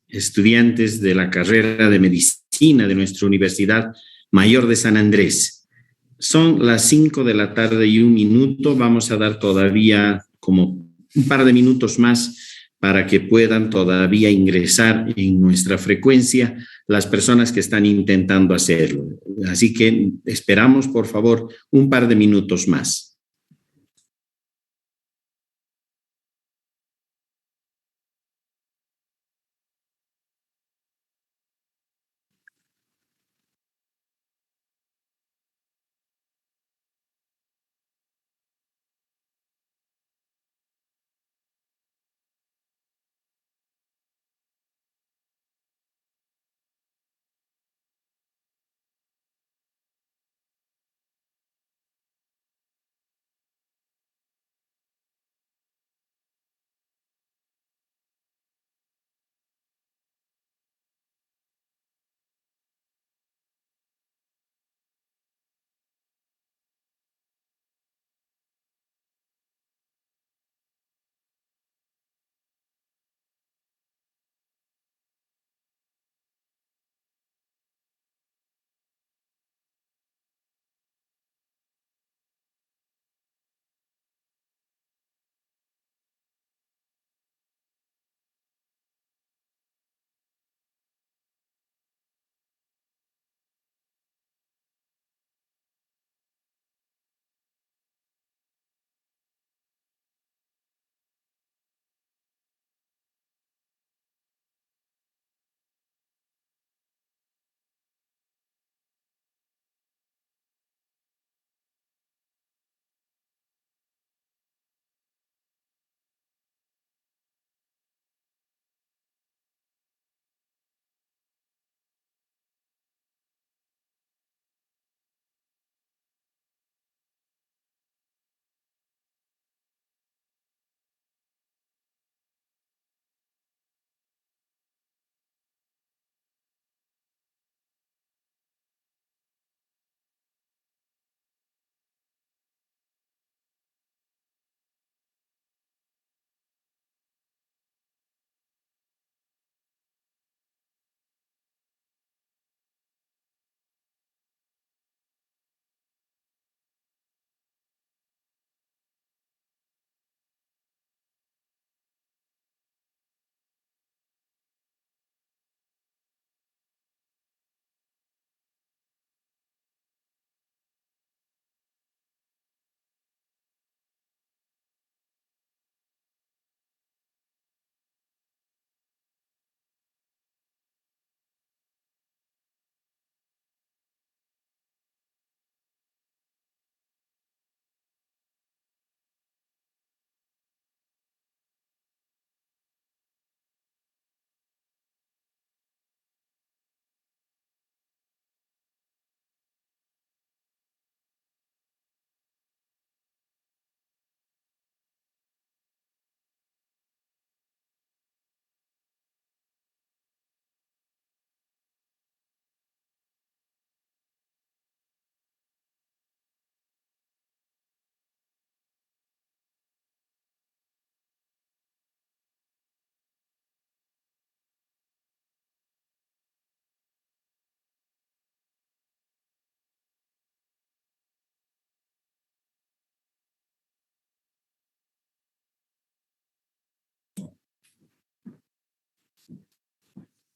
estudiantes de la carrera de medicina de nuestra Universidad Mayor de San Andrés. Son las 5 de la tarde y 1 minuto. Vamos a dar todavía como un par de minutos más para que puedan todavía ingresar en nuestra frecuencia las personas que están intentando hacerlo. Así que esperamos, por favor, un par de minutos más.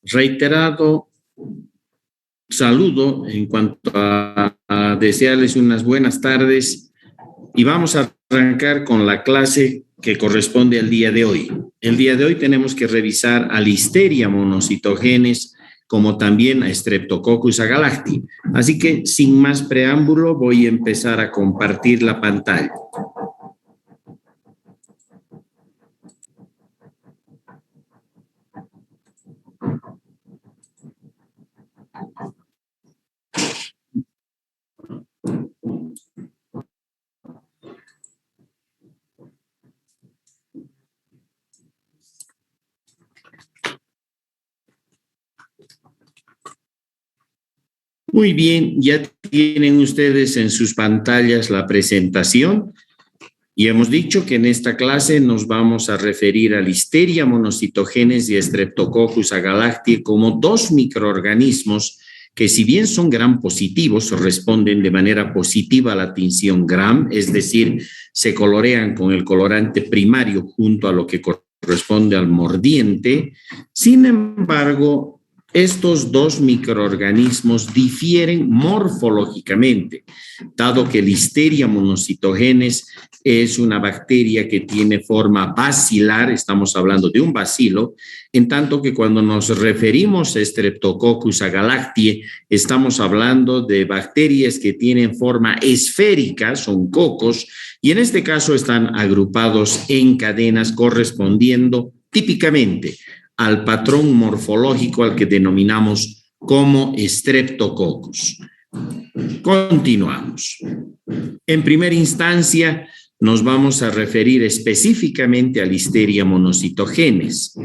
Reiterado saludo en cuanto a desearles unas buenas tardes y vamos a arrancar con la clase que corresponde al día de hoy. El día de hoy tenemos que revisar a Listeria monocitogenes como también a Streptococcus agalacti. Así que sin más preámbulo voy a empezar a compartir la pantalla. Muy bien, ya tienen ustedes en sus pantallas la presentación. Y hemos dicho que en esta clase nos vamos a referir a Listeria monocytogenes y Streptococcus agalactiae como dos microorganismos que, si bien son gram positivos, responden de manera positiva a la tinción gram, es decir, se colorean con el colorante primario junto a lo que corresponde al mordiente. Sin embargo, estos dos microorganismos difieren morfológicamente, dado que Listeria monocytogenes es una bacteria que tiene forma bacilar, estamos hablando de un bacilo, en tanto que cuando nos referimos a Streptococcus agalactiae, estamos hablando de bacterias que tienen forma esférica, son cocos, y en este caso están agrupados en cadenas correspondiendo típicamente al patrón morfológico al que denominamos como Streptococcus. Continuamos. En primera instancia, nos vamos a referir específicamente a Listeria monocytogenes.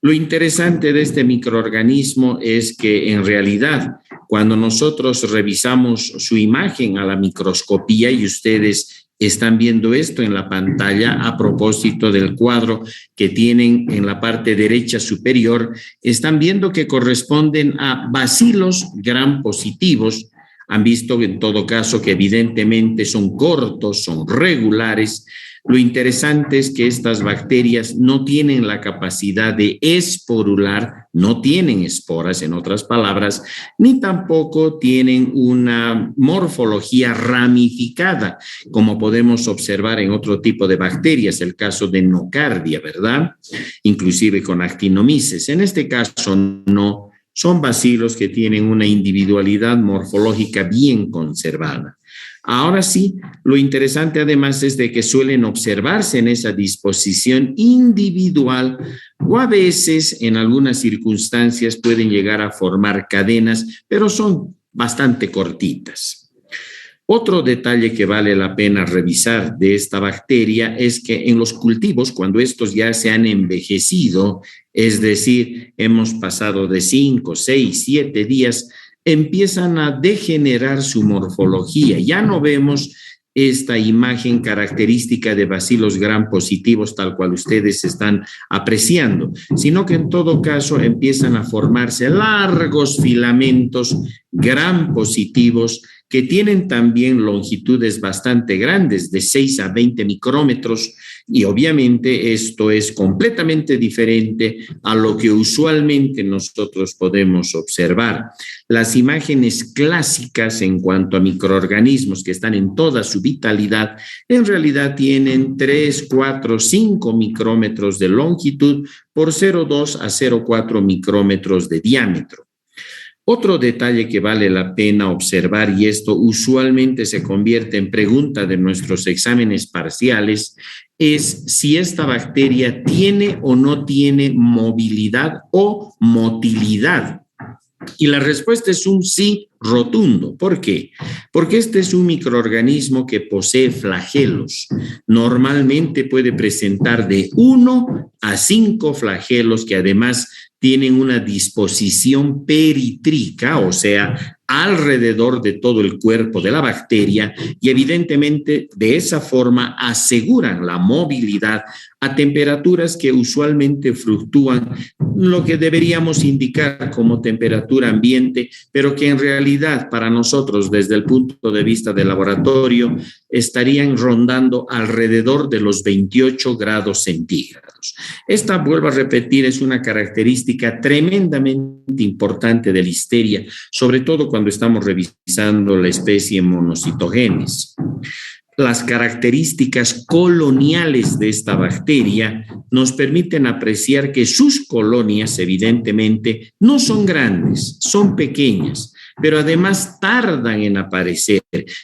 Lo interesante de este microorganismo es que en realidad, cuando nosotros revisamos su imagen a la microscopía, y ustedes están viendo esto en la pantalla a propósito del cuadro que tienen en la parte derecha superior, están viendo que corresponden a bacilos gram positivos. Han visto en todo caso que evidentemente son cortos, son regulares. Lo interesante es que estas bacterias no tienen la capacidad de esporular, no tienen esporas, en otras palabras, ni tampoco tienen una morfología ramificada, como podemos observar en otro tipo de bacterias, el caso de Nocardia, ¿verdad? Inclusive con Actinomyces. En este caso no, son bacilos que tienen una individualidad morfológica bien conservada. Ahora sí, lo interesante además es de que suelen observarse en esa disposición individual o a veces en algunas circunstancias pueden llegar a formar cadenas, pero son bastante cortitas. Otro detalle que vale la pena revisar de esta bacteria es que en los cultivos, cuando estos ya se han envejecido, es decir, hemos pasado de 5, 6, 7 días, empiezan a degenerar su morfología. Ya no vemos esta imagen característica de bacilos gram positivos tal cual ustedes están apreciando, sino que en todo caso empiezan a formarse largos filamentos gram positivos que tienen también longitudes bastante grandes, de 6 a 20 micrómetros, y obviamente esto es completamente diferente a lo que usualmente nosotros podemos observar. Las imágenes clásicas en cuanto a microorganismos que están en toda su vitalidad, en realidad tienen 3, 4, 5 micrómetros de longitud por 0,2 a 0,4 micrómetros de diámetro. Otro detalle que vale la pena observar, y esto usualmente se convierte en pregunta de nuestros exámenes parciales, es si esta bacteria tiene o no tiene movilidad o motilidad. Y la respuesta es un sí rotundo. ¿Por qué? Porque este es un microorganismo que posee flagelos. Normalmente puede presentar de 1 a 5 flagelos que además tienen una disposición peritríca, o sea, alrededor de todo el cuerpo de la bacteria, y evidentemente de esa forma aseguran la movilidad a temperaturas que usualmente fluctúan lo que deberíamos indicar como temperatura ambiente, pero que en realidad para nosotros desde el punto de vista del laboratorio estarían rondando alrededor de los 28 grados centígrados. Esta, vuelvo a repetir, es una característica tremendamente importante de Listeria, sobre todo cuando estamos revisando la especie monocytogenes. Las características coloniales de esta bacteria nos permiten apreciar que sus colonias, evidentemente, no son grandes, son pequeñas, pero además tardan en aparecer.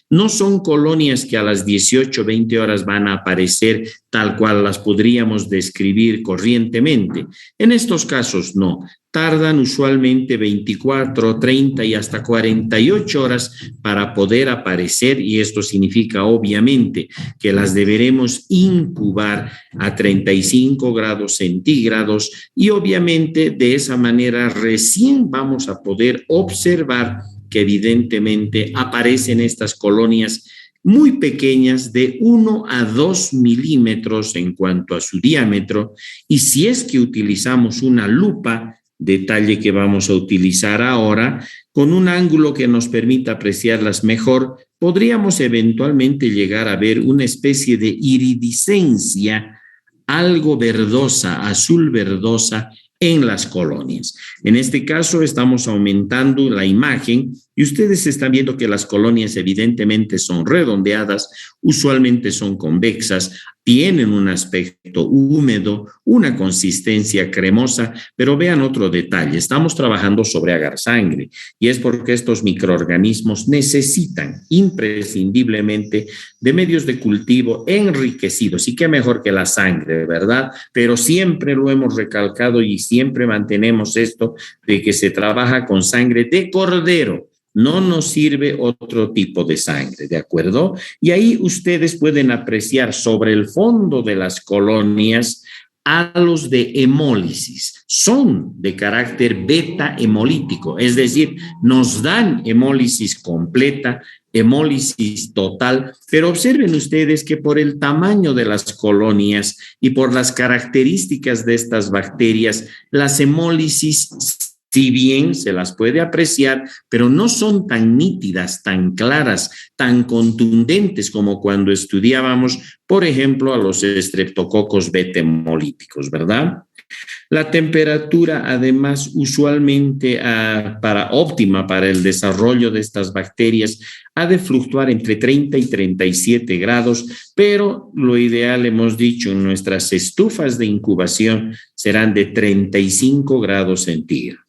No son colonias que a las 18, 20 horas van a aparecer tal cual las podríamos describir corrientemente. En estos casos no. Tardan usualmente 24, 30 y hasta 48 horas para poder aparecer, y esto significa obviamente que las deberemos incubar a 35 grados centígrados, y obviamente de esa manera recién vamos a poder observar que evidentemente aparecen estas colonias muy pequeñas de 1 a 2 milímetros en cuanto a su diámetro, y si es que utilizamos una lupa, detalle que vamos a utilizar ahora, con un ángulo que nos permita apreciarlas mejor, podríamos eventualmente llegar a ver una especie de iridiscencia algo verdosa, azul verdosa, en las colonias. En este caso estamos aumentando la imagen y ustedes están viendo que las colonias evidentemente son redondeadas, usualmente son convexas, tienen un aspecto húmedo, una consistencia cremosa, pero vean otro detalle, estamos trabajando sobre agar sangre y es porque estos microorganismos necesitan imprescindiblemente de medios de cultivo enriquecidos, y qué mejor que la sangre, ¿verdad? Pero siempre lo hemos recalcado y siempre mantenemos esto de que se trabaja con sangre de cordero. No nos sirve otro tipo de sangre, ¿de acuerdo? Y ahí ustedes pueden apreciar sobre el fondo de las colonias halos de hemólisis. Son de carácter beta hemolítico, es decir, nos dan hemólisis completa, hemólisis total, pero observen ustedes que por el tamaño de las colonias y por las características de estas bacterias, las hemólisis, si bien se las puede apreciar, pero no son tan nítidas, tan claras, tan contundentes como cuando estudiábamos, por ejemplo, a los estreptococos beta hemolíticos, ¿verdad? La temperatura, además, usualmente óptima para el desarrollo de estas bacterias, ha de fluctuar entre 30 y 37 grados, pero lo ideal, hemos dicho, en nuestras estufas de incubación serán de 35 grados centígrados.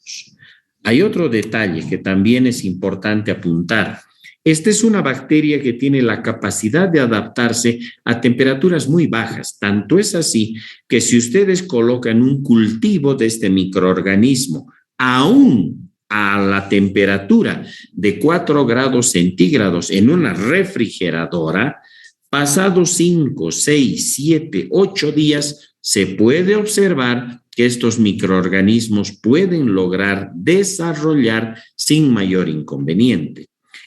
Hay otro detalle que también es importante apuntar. Esta es una bacteria que tiene la capacidad de adaptarse a temperaturas muy bajas. Tanto es así que si ustedes colocan un cultivo de este microorganismo, aún a la temperatura de 4 grados centígrados en una refrigeradora, pasados 5, 6, 7, 8 días, se puede observar que estos microorganismos pueden lograr desarrollar sin mayor inconveniente.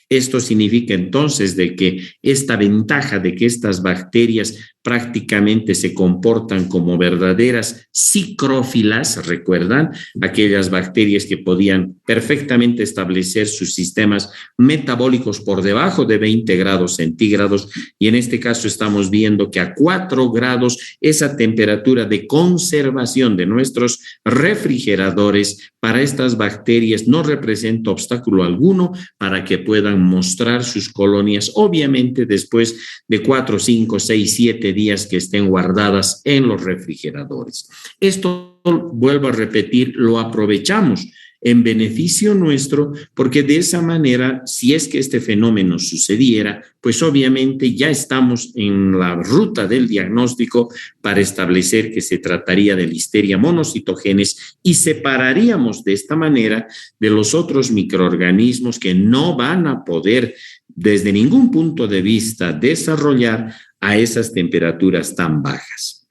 Esto significa entonces de que esta ventaja de que estas bacterias prácticamente se comportan como verdaderas psicrófilas, ¿recuerdan? Aquellas bacterias que podían perfectamente establecer sus sistemas metabólicos por debajo de 20 grados centígrados, y en este caso estamos viendo que a 4 grados esa temperatura de conservación de nuestros refrigeradores para estas bacterias no representa obstáculo alguno para que puedan mostrar sus colonias, obviamente después de 4, 5, 6, 7 días que estén guardadas en los refrigeradores. Esto, vuelvo a repetir, lo aprovechamos en beneficio nuestro, porque de esa manera, si es que este fenómeno sucediera, pues obviamente ya estamos en la ruta del diagnóstico para establecer que se trataría de Listeria monocitogenes y separaríamos de esta manera de los otros microorganismos que no van a poder desde ningún punto de vista desarrollar a esas temperaturas tan bajas.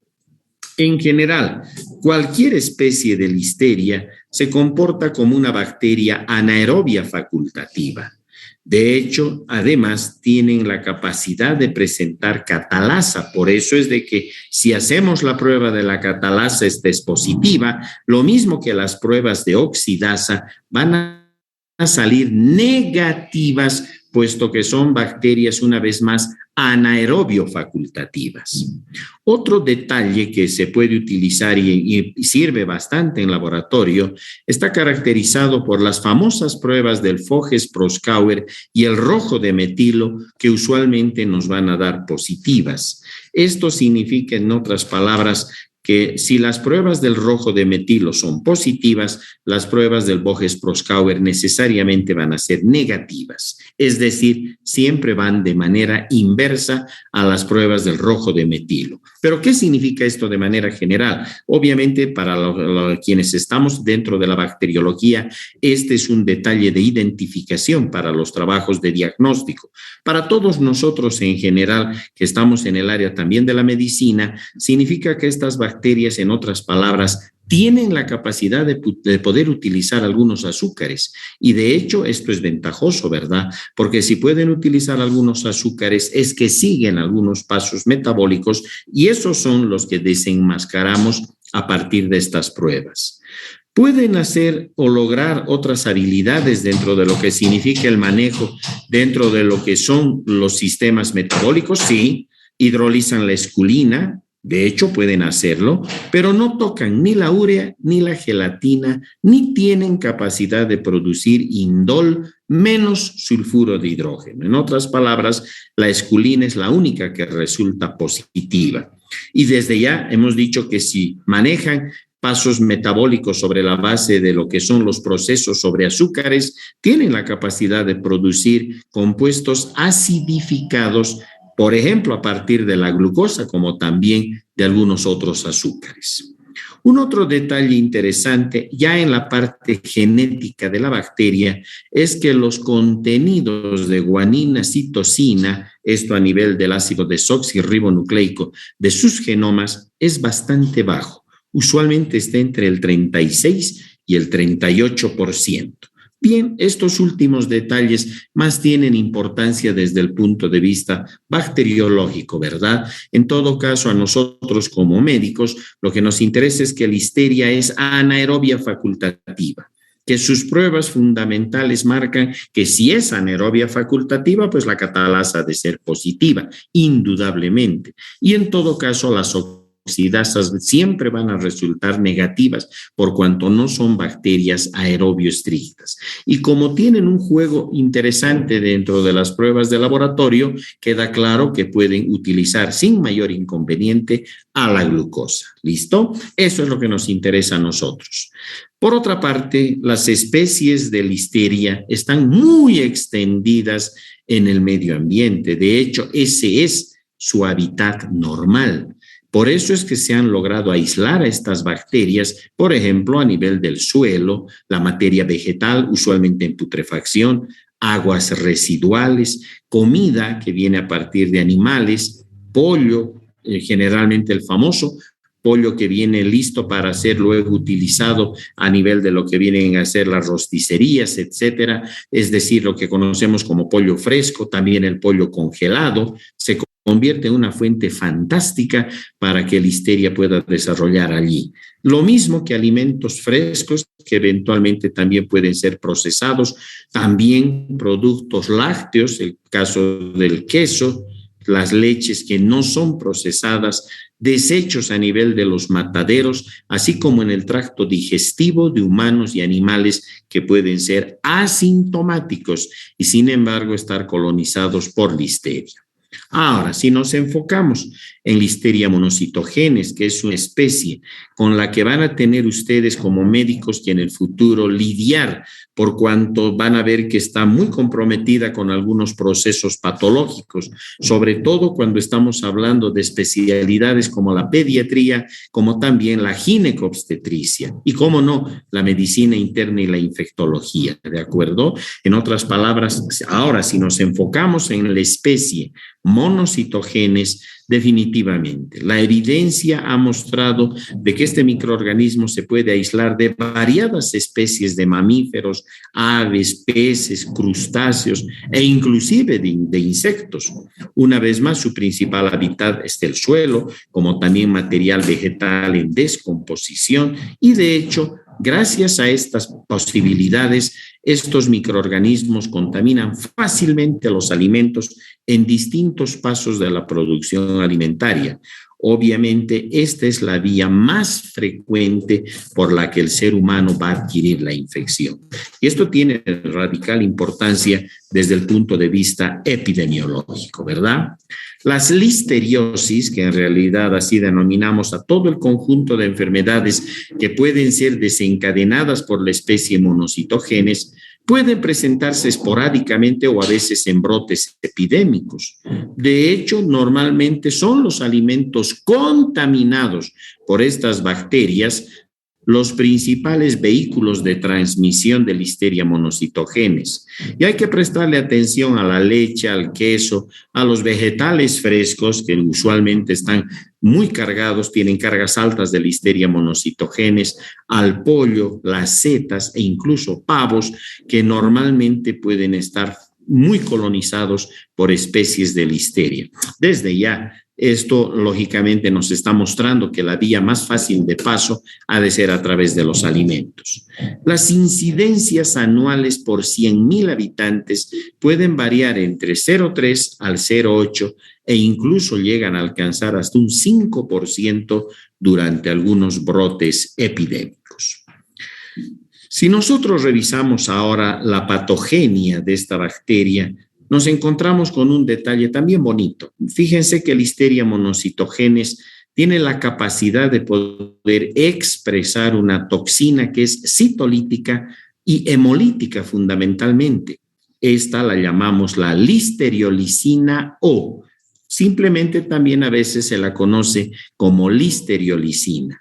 En general, cualquier especie de Listeria se comporta como una bacteria anaerobia facultativa. De hecho, además, tienen la capacidad de presentar catalasa. Por eso es de que si hacemos la prueba de la catalasa, esta es positiva, lo mismo que las pruebas de oxidasa van a salir negativas, puesto que son bacterias, una vez más, anaerobio facultativas. Otro detalle que se puede utilizar y sirve bastante en laboratorio está caracterizado por las famosas pruebas del Foges-Proskauer y el rojo de metilo, que usualmente nos van a dar positivas. Esto significa, en otras palabras, que si las pruebas del rojo de metilo son positivas, las pruebas del Foges-Proskauer necesariamente van a ser negativas. Es decir, siempre van de manera inversa a las pruebas del rojo de metilo. ¿Pero qué significa esto de manera general? Obviamente, para quienes estamos dentro de la bacteriología, este es un detalle de identificación para los trabajos de diagnóstico. Para todos nosotros en general, que estamos en el área también de la medicina, significa que estas bacterias bacterias, en otras palabras, tienen la capacidad de poder utilizar algunos azúcares. Y de hecho, esto es ventajoso, ¿verdad? Porque si pueden utilizar algunos azúcares, es que siguen algunos pasos metabólicos y esos son los que desenmascaramos a partir de estas pruebas. Pueden hacer o lograr otras habilidades dentro de lo que significa el manejo, dentro de lo que son los sistemas metabólicos, sí, hidrolizan la esculina. De hecho, pueden hacerlo, pero no tocan ni la urea ni la gelatina, ni tienen capacidad de producir indol, menos sulfuro de hidrógeno. En otras palabras, la esculina es la única que resulta positiva. Y desde ya hemos dicho que si manejan pasos metabólicos sobre la base de lo que son los procesos sobre azúcares, tienen la capacidad de producir compuestos acidificados, por ejemplo, a partir de la glucosa, como también de algunos otros azúcares. Un otro detalle interesante, ya en la parte genética de la bacteria, es que los contenidos de guanina, citosina, esto a nivel del ácido desoxirribonucleico de sus genomas, es bastante bajo. Usualmente está entre el 36 y el 38%. Bien, estos últimos detalles más tienen importancia desde el punto de vista bacteriológico, ¿verdad? En todo caso, a nosotros como médicos, lo que nos interesa es que Listeria es anaerobia facultativa, que sus pruebas fundamentales marcan que si es anaerobia facultativa, pues la catalasa ha de ser positiva, indudablemente. Y en todo caso, las oxidasas siempre van a resultar negativas por cuanto no son bacterias aerobio estrictas. Y como tienen un juego interesante dentro de las pruebas de laboratorio, queda claro que pueden utilizar sin mayor inconveniente a la glucosa. ¿Listo? Eso es lo que nos interesa a nosotros. Por otra parte, las especies de Listeria están muy extendidas en el medio ambiente. De hecho, ese es su hábitat normal. Por eso es que se han logrado aislar a estas bacterias, por ejemplo, a nivel del suelo, la materia vegetal, usualmente en putrefacción, aguas residuales, comida que viene a partir de animales, pollo, generalmente el famoso pollo que viene listo para ser luego utilizado a nivel de lo que vienen a ser las rosticerías, etcétera, es decir, lo que conocemos como pollo fresco, también el pollo congelado, se convierte en una fuente fantástica para que Listeria pueda desarrollar allí. Lo mismo que alimentos frescos que eventualmente también pueden ser procesados, también productos lácteos, el caso del queso, las leches que no son procesadas, desechos a nivel de los mataderos, así como en el tracto digestivo de humanos y animales que pueden ser asintomáticos y sin embargo estar colonizados por Listeria. Ahora, si nos enfocamos en Listeria monocitogenes, que es una especie con la que van a tener ustedes como médicos que en el futuro lidiar, por cuanto van a ver que está muy comprometida con algunos procesos patológicos, sobre todo cuando estamos hablando de especialidades como la pediatría, como también la ginecobstetricia y, cómo no, la medicina interna y la infectología, ¿de acuerdo? En otras palabras, ahora si nos enfocamos en la especie monocitogenes, definitivamente. La evidencia ha mostrado de que este microorganismo se puede aislar de variadas especies de mamíferos, aves, peces, crustáceos e inclusive de insectos. Una vez más, su principal hábitat es el suelo, como también material vegetal en descomposición y de hecho, gracias a estas posibilidades, estos microorganismos contaminan fácilmente los alimentos en distintos pasos de la producción alimentaria. Obviamente, esta es la vía más frecuente por la que el ser humano va a adquirir la infección. Y esto tiene radical importancia desde el punto de vista epidemiológico, ¿verdad? Las listeriosis, que en realidad así denominamos a todo el conjunto de enfermedades que pueden ser desencadenadas por la especie monocitogenes, pueden presentarse esporádicamente o a veces en brotes epidémicos. De hecho, normalmente son los alimentos contaminados por estas bacterias los principales vehículos de transmisión de Listeria monocitogenes. Y hay que prestarle atención a la leche, al queso, a los vegetales frescos que usualmente están muy cargados, tienen cargas altas de Listeria monocitogenes, al pollo, las setas e incluso pavos que normalmente pueden estar muy colonizados por especies de Listeria. Desde ya, esto lógicamente nos está mostrando que la vía más fácil de paso ha de ser a través de los alimentos. Las incidencias anuales por 100,000 habitantes pueden variar entre 0,3 al 0,8 e incluso llegan a alcanzar hasta un 5% durante algunos brotes epidémicos. Si nosotros revisamos ahora la patogenia de esta bacteria, nos encontramos con un detalle también bonito. Fíjense que Listeria monocitogenes tiene la capacidad de poder expresar una toxina que es citolítica y hemolítica fundamentalmente. Esta la llamamos la listeriolicina O. Simplemente también a veces se la conoce como listeriolicina.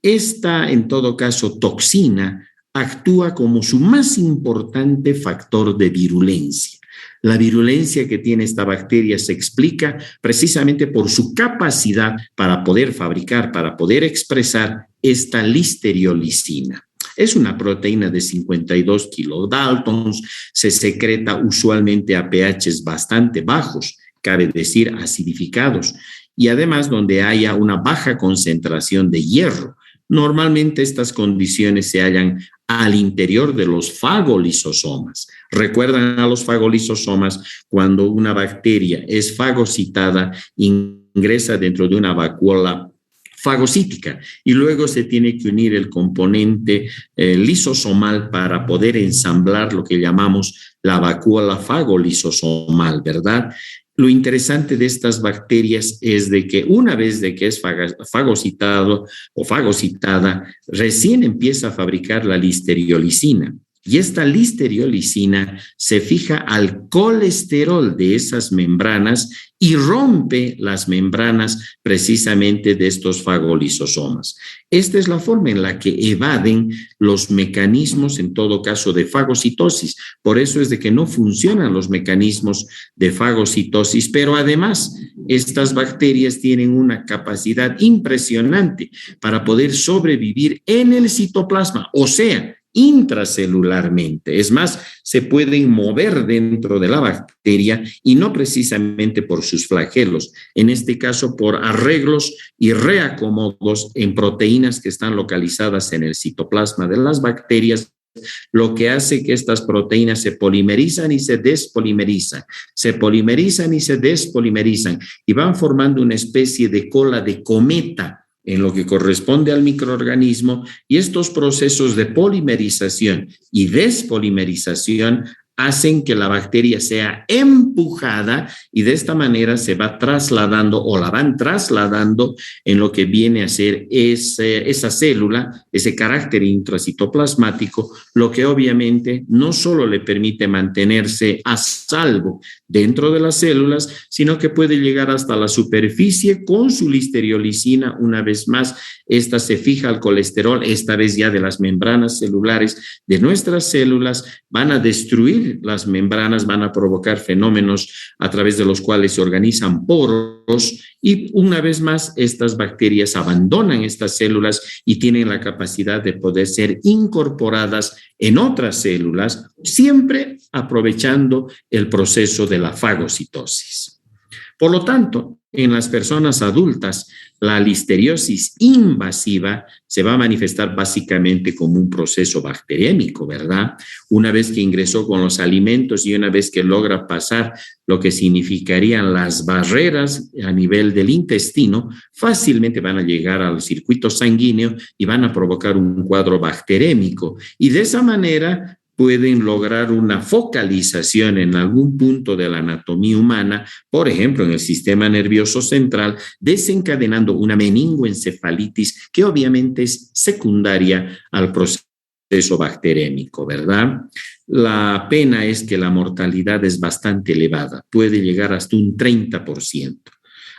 Esta, en todo caso, toxina actúa como su más importante factor de virulencia. La virulencia que tiene esta bacteria se explica precisamente por su capacidad para poder fabricar, para poder expresar esta listeriolicina. Es una proteína de 52 kilodaltons, se secreta usualmente a pHs bastante bajos, cabe decir acidificados, y además donde haya una baja concentración de hierro. Normalmente estas condiciones se hallan al interior de los fagolisosomas. ¿Recuerdan a los fagolisosomas? Cuando una bacteria es fagocitada, ingresa dentro de una vacuola fagocítica y luego se tiene que unir el componente lisosomal para poder ensamblar lo que llamamos la vacuola fagolisosomal, ¿verdad? Lo interesante de estas bacterias es de que una vez de que es fagocitado o fagocitada, recién empieza a fabricar la listeriolicina. Y esta listeriolicina se fija al colesterol de esas membranas y rompe las membranas precisamente de estos fagolisosomas. Esta es la forma en la que evaden los mecanismos, en todo caso, de fagocitosis. Por eso es de que no funcionan los mecanismos de fagocitosis, pero además estas bacterias tienen una capacidad impresionante para poder sobrevivir en el citoplasma, o sea, intracelularmente. Es más, se pueden mover dentro de la bacteria y no precisamente por sus flagelos, en este caso por arreglos y reacomodos en proteínas que están localizadas en el citoplasma de las bacterias, lo que hace que estas proteínas se polimerizan y se despolimerizan, se polimerizan y se despolimerizan y van formando una especie de cola de cometa en lo que corresponde al microorganismo, y estos procesos de polimerización y despolimerización hacen que la bacteria sea empujada y de esta manera se va trasladando o la van trasladando en lo que viene a ser esa célula, ese carácter intracitoplasmático, lo que obviamente no solo le permite mantenerse a salvo dentro de las células, sino que puede llegar hasta la superficie con su listeriolicina. Una vez más, esta se fija al colesterol, esta vez ya de las membranas celulares de nuestras células, van a destruir las membranas, van a provocar fenómenos a través de los cuales se organizan poros y una vez más estas bacterias abandonan estas células y tienen la capacidad de poder ser incorporadas en otras células, siempre aprovechando el proceso de la fagocitosis. Por lo tanto, en las personas adultas, la listeriosis invasiva se va a manifestar básicamente como un proceso bacteriémico, ¿verdad? Una vez que ingresó con los alimentos y una vez que logra pasar lo que significarían las barreras a nivel del intestino, fácilmente van a llegar al circuito sanguíneo y van a provocar un cuadro bacterémico. Y de esa manera pueden lograr una focalización en algún punto de la anatomía humana, por ejemplo, en el sistema nervioso central, desencadenando una meningoencefalitis que obviamente es secundaria al proceso bacterémico, ¿verdad? La pena es que la mortalidad es bastante elevada, puede llegar hasta un 30%.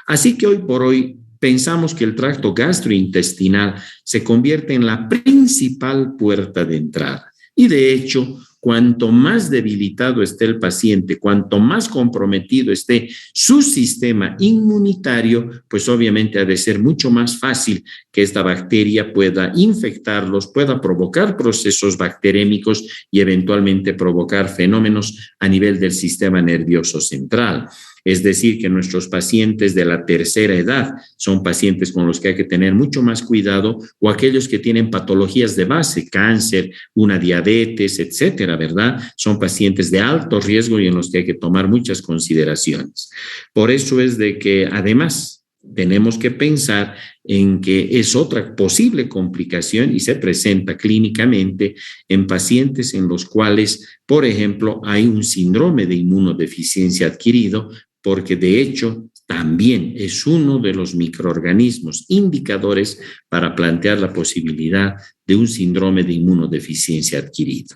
Así que hoy por hoy pensamos que el tracto gastrointestinal se convierte en la principal puerta de entrada. Y de hecho, cuanto más debilitado esté el paciente, cuanto más comprometido esté su sistema inmunitario, pues obviamente ha de ser mucho más fácil que esta bacteria pueda infectarlos, pueda provocar procesos bacterémicos y eventualmente provocar fenómenos a nivel del sistema nervioso central. Es decir, que nuestros pacientes de la tercera edad son pacientes con los que hay que tener mucho más cuidado, o aquellos que tienen patologías de base, cáncer, una diabetes, etcétera, ¿verdad? Son pacientes de alto riesgo y en los que hay que tomar muchas consideraciones. Por eso es de que además tenemos que pensar en que es otra posible complicación y se presenta clínicamente en pacientes en los cuales, por ejemplo, hay un síndrome de inmunodeficiencia adquirido, porque de hecho también es uno de los microorganismos indicadores para plantear la posibilidad de un síndrome de inmunodeficiencia adquirido.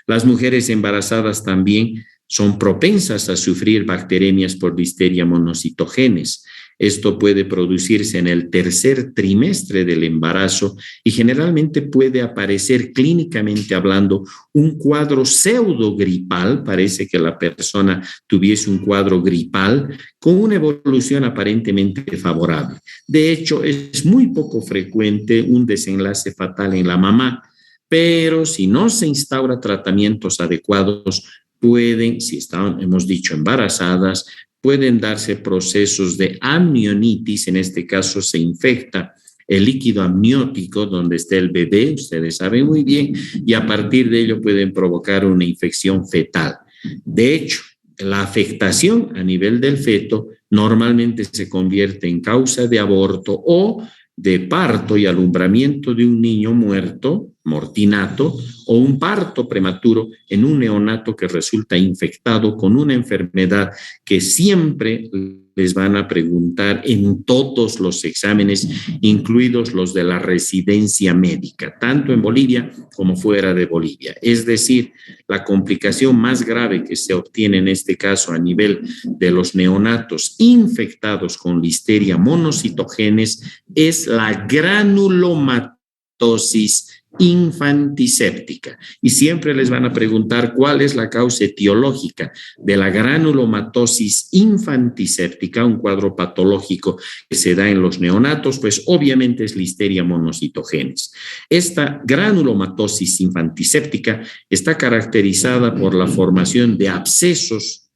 Las mujeres embarazadas también son propensas a sufrir bacteremias por Listeria monocytogenes. Esto puede producirse en el tercer trimestre del embarazo y generalmente puede aparecer clínicamente hablando un cuadro pseudogripal, parece que la persona tuviese un cuadro gripal con una evolución aparentemente favorable. De hecho, es muy poco frecuente un desenlace fatal en la mamá, pero si no se instaura tratamientos adecuados, pueden, si están, hemos dicho, embarazadas, pueden darse procesos de amnionitis. En este caso se infecta el líquido amniótico donde está el bebé, ustedes saben muy bien, y a partir de ello pueden provocar una infección fetal. De hecho, la afectación a nivel del feto normalmente se convierte en causa de aborto o de parto y alumbramiento de un niño muerto, mortinato, o un parto prematuro en un neonato que resulta infectado con una enfermedad que siempre les van a preguntar en todos los exámenes, incluidos los de la residencia médica, tanto en Bolivia como fuera de Bolivia. Es decir, la complicación más grave que se obtiene en este caso a nivel de los neonatos infectados con Listeria monocytogenes es la granulomatosis infantiséptica. Y siempre les van a preguntar cuál es la causa etiológica de la granulomatosis infantiséptica, un cuadro patológico que se da en los neonatos, pues obviamente es Listeria monocytogenes. Esta granulomatosis infantiséptica está caracterizada por la formación de abscesos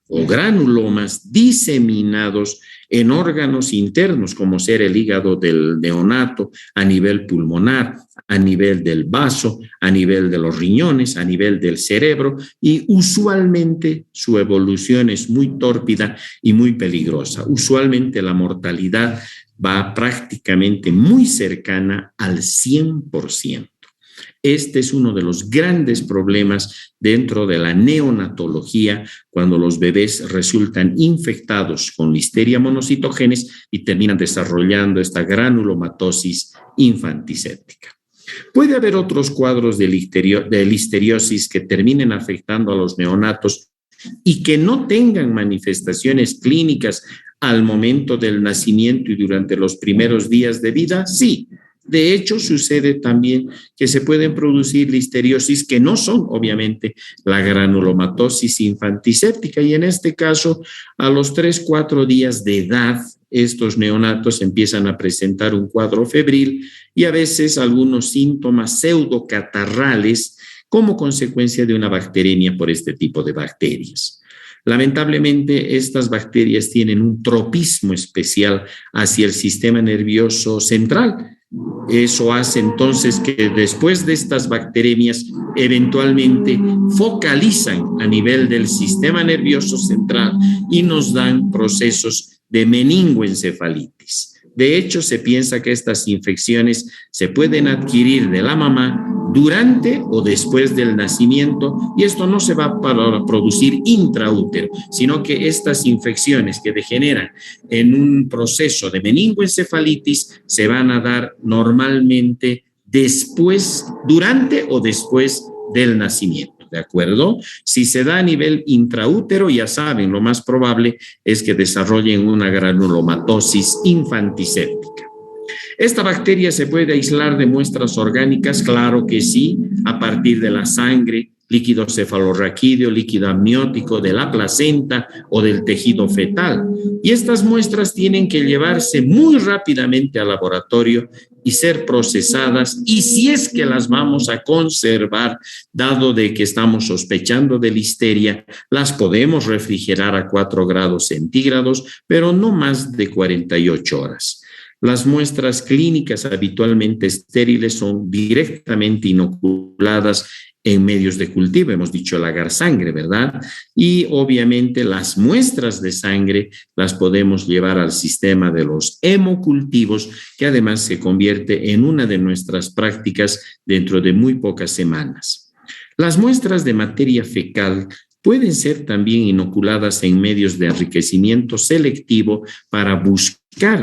o granulomas diseminados en órganos internos, como ser el hígado del neonato, a nivel pulmonar, a nivel del vaso, a nivel de los riñones, a nivel del cerebro, y usualmente su evolución es muy tórpida y muy peligrosa. Usualmente la mortalidad va prácticamente muy cercana al 100%. Este es uno de los grandes problemas dentro de la neonatología cuando los bebés resultan infectados con Listeria monocytogenes y terminan desarrollando esta granulomatosis infantiséptica. Puede haber otros cuadros de listeriosis que terminen afectando a los neonatos y que no tengan manifestaciones clínicas al momento del nacimiento y durante los primeros días de vida, sí. De hecho, sucede también que se pueden producir listeriosis que no son, obviamente, la granulomatosis infantiséptica, y en este caso, a los 3-4 días de edad, estos neonatos empiezan a presentar un cuadro febril y a veces algunos síntomas pseudocatarrales como consecuencia de una bacteremia por este tipo de bacterias. Lamentablemente, estas bacterias tienen un tropismo especial hacia el sistema nervioso central. Eso hace entonces que después de estas bacteremias eventualmente focalizan a nivel del sistema nervioso central y nos dan procesos de meningoencefalitis. De hecho, se piensa que estas infecciones se pueden adquirir de la mamá durante o después del nacimiento, y esto no se va a producir intraútero, sino que estas infecciones que degeneran en un proceso de meningoencefalitis se van a dar normalmente después, durante o después del nacimiento. ¿de acuerdo? Si se da a nivel intraútero, ya saben, lo más probable es que desarrollen una granulomatosis infantiséptica. ¿Esta bacteria se puede aislar de muestras orgánicas? Claro que sí, a partir de la sangre, líquido cefalorraquídeo, líquido amniótico, de la placenta o del tejido fetal. Y estas muestras tienen que llevarse muy rápidamente al laboratorio y ser procesadas, y si es que las vamos a conservar, dado de que estamos sospechando de listeria, las podemos refrigerar a 4 grados centígrados, pero no más de 48 horas. Las muestras clínicas habitualmente estériles son directamente inoculadas en medios de cultivo, hemos dicho el agar sangre, ¿verdad? Y obviamente las muestras de sangre las podemos llevar al sistema de los hemocultivos, que además se convierte en una de nuestras prácticas dentro de muy pocas semanas. Las muestras de materia fecal pueden ser también inoculadas en medios de enriquecimiento selectivo para buscar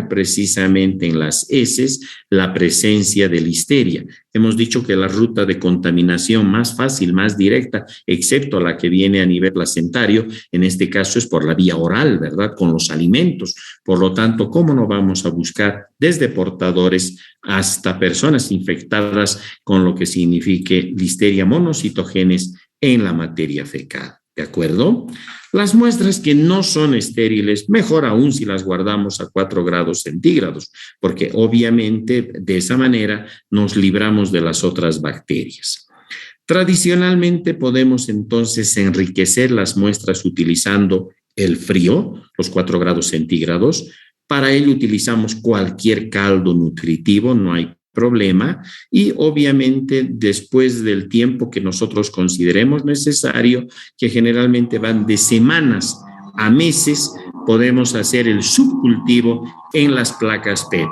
precisamente en las heces la presencia de listeria. Hemos dicho que la ruta de contaminación más fácil, más directa, excepto la que viene a nivel placentario, en este caso es por la vía oral, ¿verdad? Con los alimentos. Por lo tanto, ¿cómo no vamos a buscar desde portadores hasta personas infectadas con lo que signifique listeria monocitogenes en la materia fecal? ¿De acuerdo? Las muestras que no son estériles, mejor aún si las guardamos a 4 grados centígrados, porque obviamente de esa manera nos libramos de las otras bacterias. Tradicionalmente podemos entonces enriquecer las muestras utilizando el frío, los 4 grados centígrados. Para ello utilizamos cualquier caldo nutritivo, no hay problema, y obviamente después del tiempo que nosotros consideremos necesario, que generalmente van de semanas a meses, podemos hacer el subcultivo en las placas PET.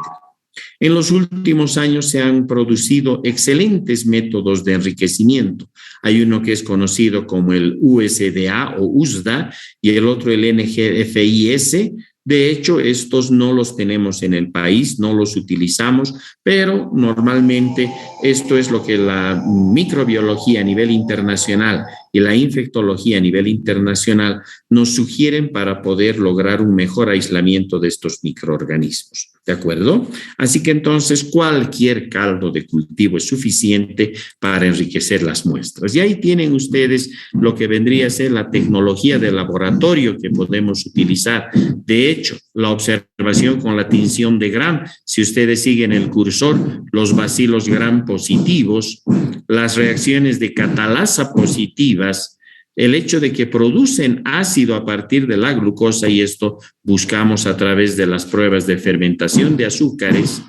En los últimos años se han producido excelentes métodos de enriquecimiento. Hay uno que es conocido como el USDA o USDA y el otro el NGFIS. De hecho, estos no los tenemos en el país, no los utilizamos, pero normalmente esto es lo que la microbiología a nivel internacional y la infectología a nivel internacional nos sugieren para poder lograr un mejor aislamiento de estos microorganismos. ¿De acuerdo? Así que entonces cualquier caldo de cultivo es suficiente para enriquecer las muestras. Y ahí tienen ustedes lo que vendría a ser la tecnología de laboratorio que podemos utilizar. De hecho, la observación con la tinción de Gram, si ustedes siguen el cursor, los bacilos Gram positivos, las reacciones de catalasa positivas, el hecho de que producen ácido a partir de la glucosa, y esto buscamos a través de las pruebas de fermentación de azúcares,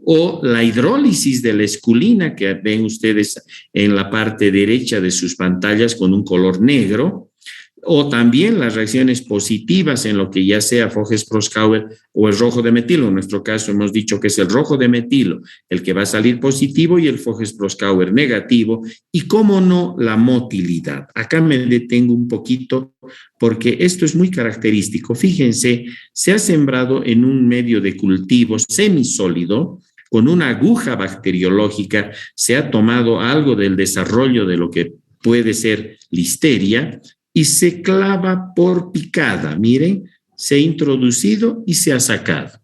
o la hidrólisis de la esculina que ven ustedes en la parte derecha de sus pantallas con un color negro, o también las reacciones positivas en lo que ya sea Foges-Proskauer o el rojo de metilo. En nuestro caso hemos dicho que es el rojo de metilo el que va a salir positivo y el Foges-Proskauer negativo, y cómo no, la motilidad. Acá me detengo un poquito porque esto es muy característico. Fíjense, se ha sembrado en un medio de cultivo semisólido con una aguja bacteriológica, se ha tomado algo del desarrollo de lo que puede ser listeria y se clava por picada. Miren, se ha introducido y se ha sacado.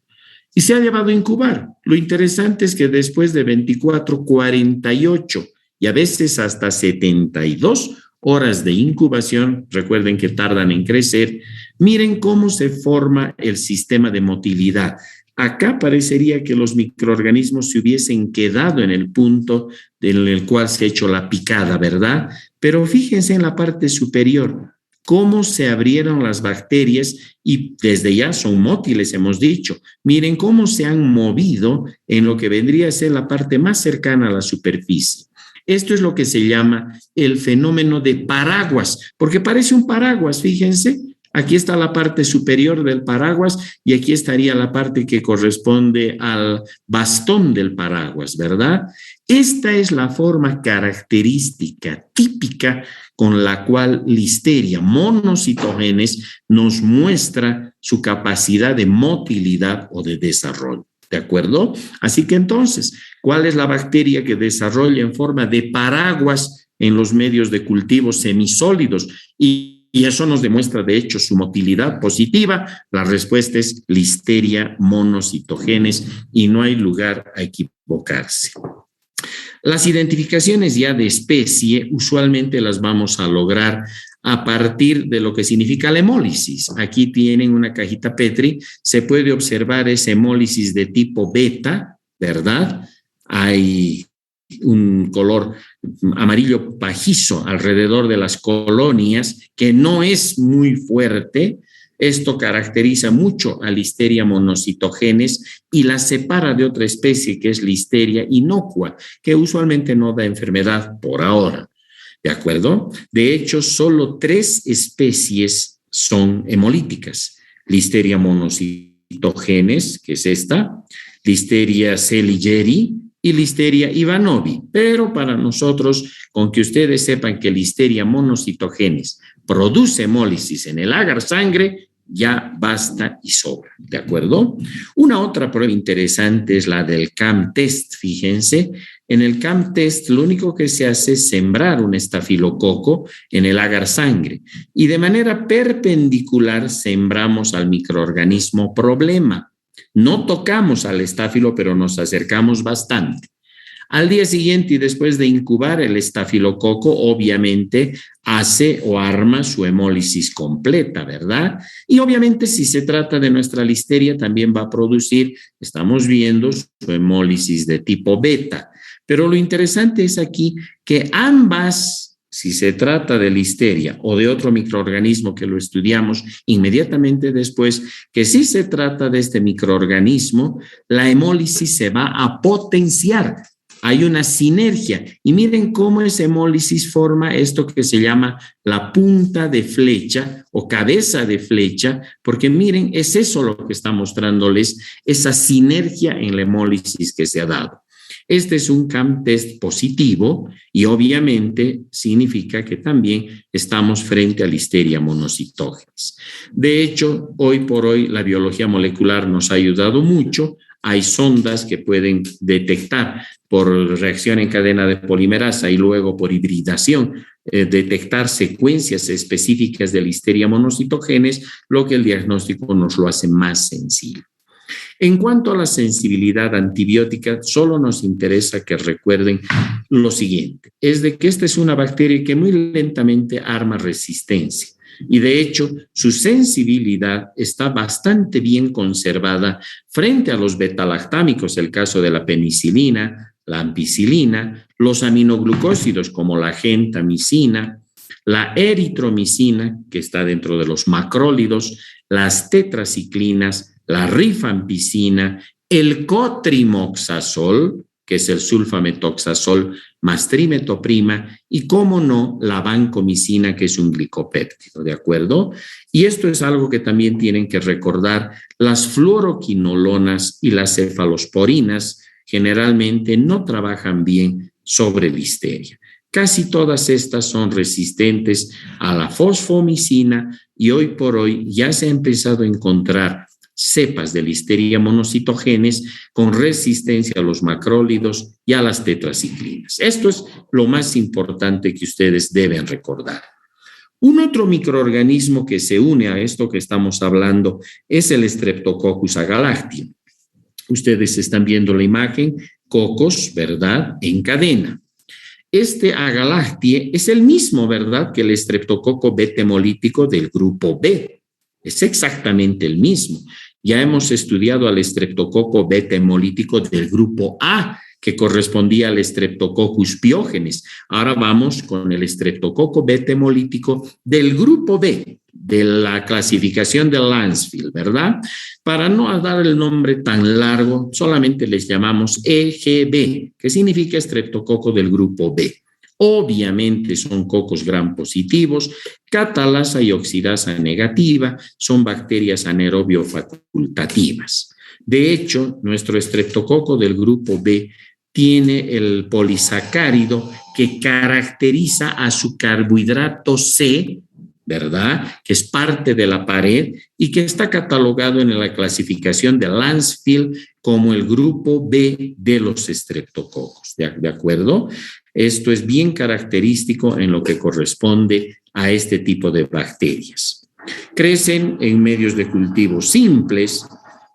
Y se ha llevado a incubar. Lo interesante es que después de 24, 48 y a veces hasta 72 horas de incubación, recuerden que tardan en crecer, miren cómo se forma el sistema de motilidad. Acá parecería que los microorganismos se hubiesen quedado en el punto en el cual se ha hecho la picada, ¿verdad? Pero fíjense en la parte superior, cómo se abrieron las bacterias y desde ya son mótiles, hemos dicho. Miren cómo se han movido en lo que vendría a ser la parte más cercana a la superficie. Esto es lo que se llama el fenómeno de paraguas, porque parece un paraguas, fíjense. Aquí está la parte superior del paraguas y aquí estaría la parte que corresponde al bastón del paraguas, ¿verdad? Esta es la forma característica, típica, con la cual Listeria monocitogenes nos muestra su capacidad de motilidad o de desarrollo. ¿De acuerdo? Así que entonces, ¿cuál es la bacteria que desarrolla en forma de paraguas en los medios de cultivo semisólidos y eso nos demuestra, de hecho, su motilidad positiva. La respuesta es Listeria monocytogenes y no hay lugar a equivocarse. Las identificaciones ya de especie usualmente las vamos a lograr a partir de lo que significa la hemólisis. Aquí tienen una cajita Petri, se puede observar esa hemólisis de tipo beta, ¿verdad? Hay un color amarillo pajizo alrededor de las colonias que no es muy fuerte. Esto caracteriza mucho a Listeria monocytogenes y la separa de otra especie que es Listeria inocua, que usualmente no da enfermedad por ahora. ¿De acuerdo? De hecho, solo 3 especies son hemolíticas. Listeria monocytogenes, que es esta, Listeria seligeri y Listeria ivanovi. Pero para nosotros, con que ustedes sepan que Listeria monocytogenes produce hemólisis en el agar sangre, ya basta y sobra, ¿de acuerdo? Una otra prueba interesante es la del CAM-test, fíjense. En el CAM-test lo único que se hace es sembrar un estafilococo en el agar sangre y de manera perpendicular sembramos al microorganismo problema. No tocamos al estáfilo, pero nos acercamos bastante. Al día siguiente y después de incubar el estafilococo, obviamente hace o arma su hemólisis completa, ¿verdad? Y obviamente si se trata de nuestra listeria también va a producir, estamos viendo, su hemólisis de tipo beta. Pero lo interesante es aquí que ambas, si se trata de listeria o de otro microorganismo que lo estudiamos inmediatamente después, que si se trata de este microorganismo, la hemólisis se va a potenciar. Hay una sinergia y miren cómo esa hemólisis forma esto que se llama la punta de flecha o cabeza de flecha, porque miren, es eso lo que está mostrándoles, esa sinergia en la hemólisis que se ha dado. Este es un CAM-test positivo y obviamente significa que también estamos frente a Listeria monocytogenes. De hecho, hoy por hoy la biología molecular nos ha ayudado mucho. Hay sondas que pueden detectar por reacción en cadena de polimerasa y luego por hibridación, detectar secuencias específicas de Listeria monocytogenes, lo que el diagnóstico nos lo hace más sencillo. En cuanto a la sensibilidad antibiótica, solo nos interesa que recuerden lo siguiente, es de que esta es una bacteria que muy lentamente arma resistencia. Y de hecho, su sensibilidad está bastante bien conservada frente a los betalactámicos, el caso de la penicilina, la ampicilina, los aminoglucósidos como la gentamicina, la eritromicina, que está dentro de los macrólidos, las tetraciclinas, la rifampicina, el cotrimoxazol, que es el sulfametoxazol más trimetoprima, y cómo no, la vancomicina, que es un glicopéptido, ¿de acuerdo? Y esto es algo que también tienen que recordar, las fluoroquinolonas y las cefalosporinas generalmente no trabajan bien sobre listeria. Casi todas estas son resistentes a la fosfomicina y hoy por hoy ya se ha empezado a encontrar cepas de Listeria monocytogenes con resistencia a los macrólidos y a las tetraciclinas. Esto es lo más importante que ustedes deben recordar. Un otro microorganismo que se une a esto que estamos hablando es el Streptococcus agalactium. Ustedes están viendo la imagen, cocos, ¿verdad?, en cadena. Este agalactie es el mismo, ¿verdad?, que el estreptococo beta hemolítico del grupo B. Es exactamente el mismo. Ya hemos estudiado al estreptococo beta hemolítico del grupo A, que correspondía al Streptococcus pyogenes. Ahora vamos con el estreptococo beta hemolítico del grupo B, de la clasificación de Lancefield, ¿verdad? Para no dar el nombre tan largo, solamente les llamamos EGB, que significa estreptococo del grupo B. Obviamente son cocos gram positivos, catalasa y oxidasa negativa, son bacterias anaerobio facultativas. De hecho, nuestro estreptococo del grupo B tiene el polisacárido que caracteriza a su carbohidrato C, ¿verdad?, que es parte de la pared y que está catalogado en la clasificación de Lancefield como el grupo B de los estreptococos, ¿de acuerdo? Esto es bien característico en lo que corresponde a este tipo de bacterias. Crecen en medios de cultivo simples,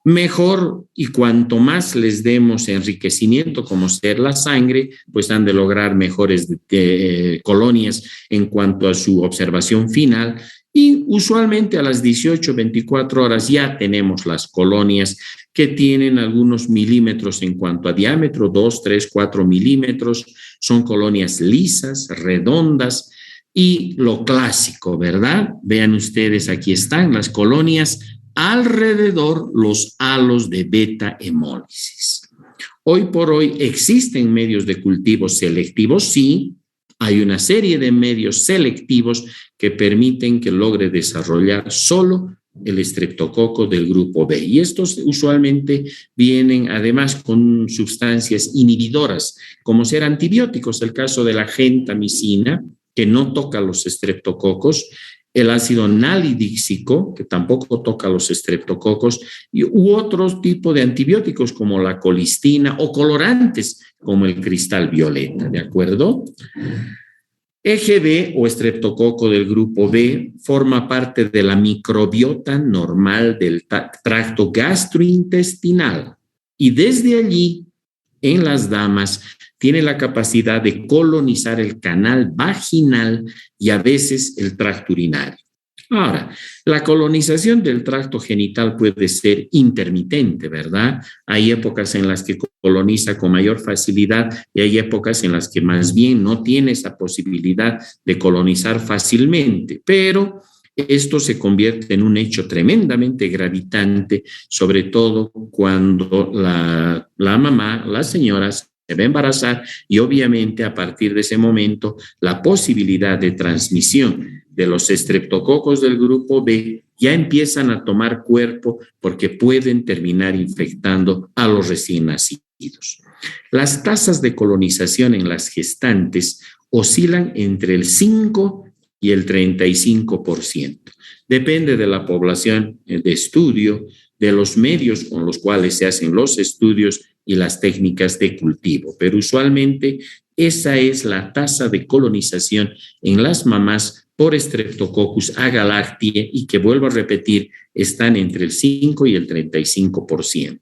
mejor, y cuanto más les demos enriquecimiento como ser la sangre, pues han de lograr mejores colonias en cuanto a su observación final, y usualmente a las 18, 24 horas ya tenemos las colonias que tienen algunos milímetros en cuanto a diámetro, 2, 3, 4 milímetros, son colonias lisas, redondas, y lo clásico, ¿verdad? Vean ustedes, aquí están las colonias alrededor los halos de beta hemólisis. Hoy por hoy existen medios de cultivo selectivos, sí, hay una serie de medios selectivos que permiten que logre desarrollar solo el estreptococo del grupo B. Y estos usualmente vienen además con sustancias inhibidoras, como ser antibióticos, el caso de la gentamicina, que no toca los estreptococos, el ácido nalidíxico, que tampoco toca los estreptococos, u otro tipo de antibióticos como la colistina o colorantes como el cristal violeta, ¿de acuerdo? EGB o estreptococo del grupo B forma parte de la microbiota normal del tracto gastrointestinal y desde allí, en las damas, tiene la capacidad de colonizar el canal vaginal y a veces el tracto urinario. Ahora, la colonización del tracto genital puede ser intermitente, ¿verdad? Hay épocas en las que coloniza con mayor facilidad y hay épocas en las que más bien no tiene esa posibilidad de colonizar fácilmente, pero esto se convierte en un hecho tremendamente gravitante, sobre todo cuando la mamá, las señoras, se va a embarazar y obviamente a partir de ese momento la posibilidad de transmisión de los estreptococos del grupo B ya empiezan a tomar cuerpo porque pueden terminar infectando a los recién nacidos. Las tasas de colonización en las gestantes oscilan entre el 5 y el 35%. Depende de la población de estudio, de los medios con los cuales se hacen los estudios y las técnicas de cultivo, pero usualmente esa es la tasa de colonización en las mamás por Streptococcus agalactiae y que, vuelvo a repetir, están entre el 5 y el 35%.